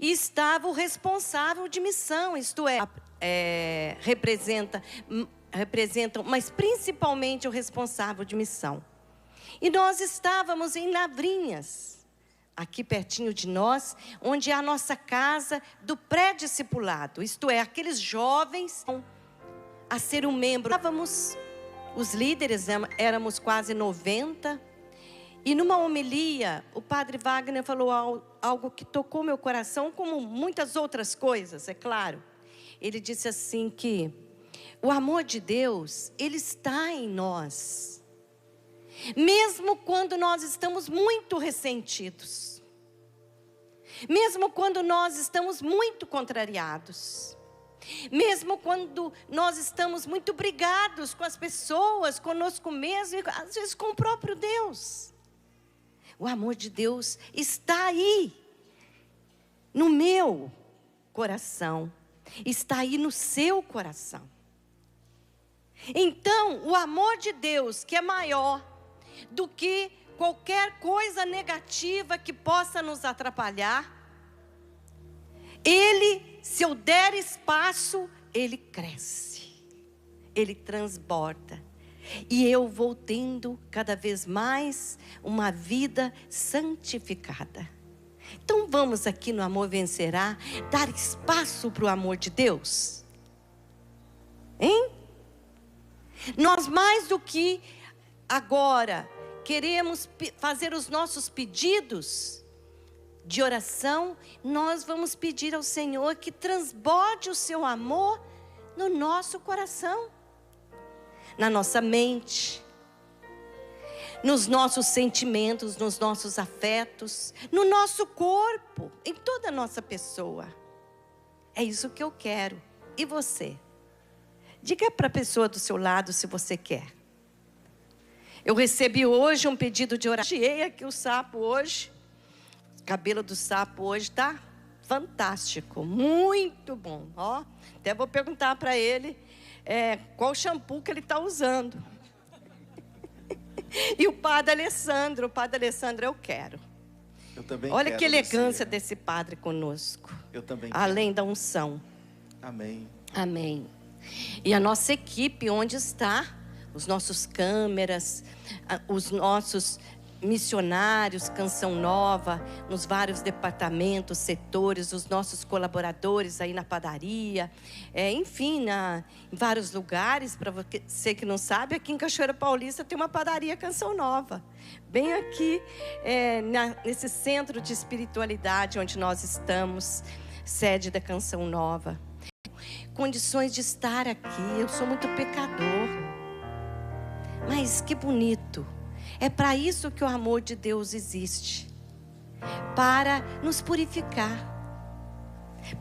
e estava o responsável de missão, isto é, representam, mas principalmente o responsável de missão. E nós estávamos em Lavrinhas, aqui pertinho de nós, onde é a nossa casa do pré-discipulado, isto é, aqueles jovens a ser um membro. Estávamos, os líderes, éramos quase 90, e numa homilia, o padre Wagner falou algo que tocou meu coração, como muitas outras coisas, é claro. Ele disse assim que o amor de Deus, ele está em nós, mesmo quando nós estamos muito ressentidos, mesmo quando nós estamos muito contrariados, mesmo quando nós estamos muito brigados com as pessoas, conosco mesmo e às vezes com o próprio Deus. O amor de Deus está aí, no meu coração, está aí no seu coração. Então, o amor de Deus, que é maior do que qualquer coisa negativa que possa nos atrapalhar, Ele, se eu der espaço, Ele cresce, Ele transborda. E eu vou tendo cada vez mais uma vida santificada. Então vamos aqui no Amor Vencerá, dar espaço para o amor de Deus. Hein? Nós mais do que agora queremos fazer os nossos pedidos de oração, nós vamos pedir ao Senhor que transborde o seu amor no nosso coração, na nossa mente, nos nossos sentimentos, nos nossos afetos, no nosso corpo, em toda a nossa pessoa. É isso que eu quero. E você? Diga para a pessoa do seu lado se você quer. Eu recebi hoje um pedido de oração. Tirei aqui o sapo hoje. O cabelo do sapo hoje está fantástico, muito bom. Ó, até vou perguntar para ele qual shampoo que ele está usando. E o padre Alessandro, eu quero. Eu também Olha quero, que elegância Lucia. desse padre conosco. Eu também além da unção. Amém. Amém. E a nossa equipe, onde está? Os nossos câmeras, os nossos missionários, Canção Nova, nos vários departamentos, setores, os nossos colaboradores aí na padaria, enfim, em vários lugares. Para você que não sabe, aqui em Cachoeira Paulista tem uma padaria Canção Nova, bem aqui, nesse centro de espiritualidade onde nós estamos, sede da Canção Nova. Condições de estar aqui, eu sou muito pecador, mas que bonito. É para isso que o amor de Deus existe. Para nos purificar,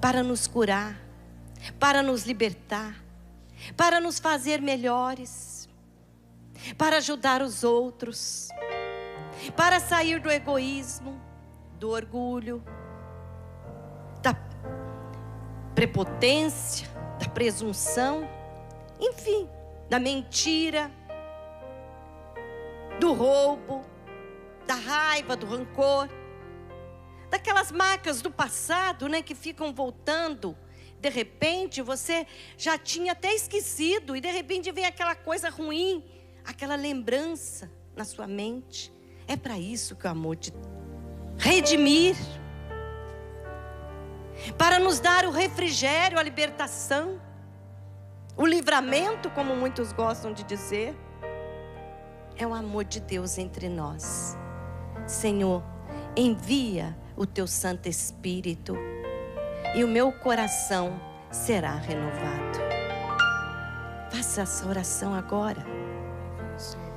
para nos curar, para nos libertar, para nos fazer melhores, para ajudar os outros, para sair do egoísmo, do orgulho, da prepotência, da presunção, enfim, da mentira, do roubo, da raiva, do rancor, daquelas marcas do passado, né, que ficam voltando. De repente você já tinha até esquecido e de repente vem aquela coisa ruim, aquela lembrança na sua mente. É para isso que o amor te redimir, para nos dar o refrigério, a libertação, o livramento, como muitos gostam de dizer. É o amor de Deus entre nós. Senhor, envia o teu Santo Espírito e o meu coração será renovado. Faça essa oração agora.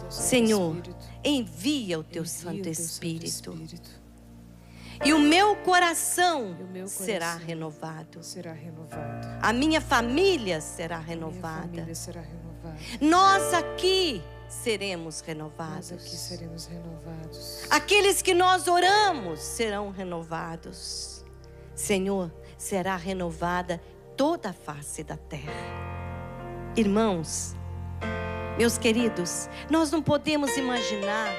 Senhor, envia o teu Santo Espírito e o meu coração será renovado. A minha família será renovada. Nós aqui seremos renovados. Aqueles que nós oramos serão renovados. Senhor, será renovada toda a face da terra. Irmãos, meus queridos, nós não podemos imaginar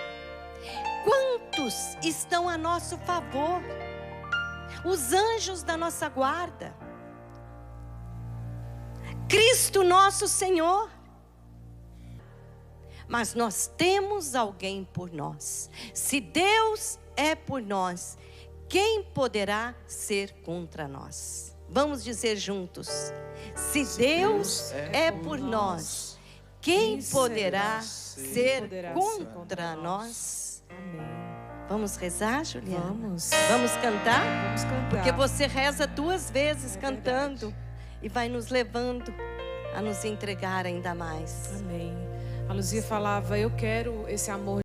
quantos estão a nosso favor. Os anjos da nossa guarda. Cristo nosso Senhor. Mas nós temos alguém por nós. Se Deus é por nós, quem poderá ser contra nós? Vamos dizer juntos: se Deus é por nós, quem poderá ser contra nós? Vamos rezar, Juliana? Vamos cantar? Vamos cantar. Porque você reza 2 vezes cantando e vai nos levando a nos entregar ainda mais. Amém. A Luzia falava: eu quero esse amor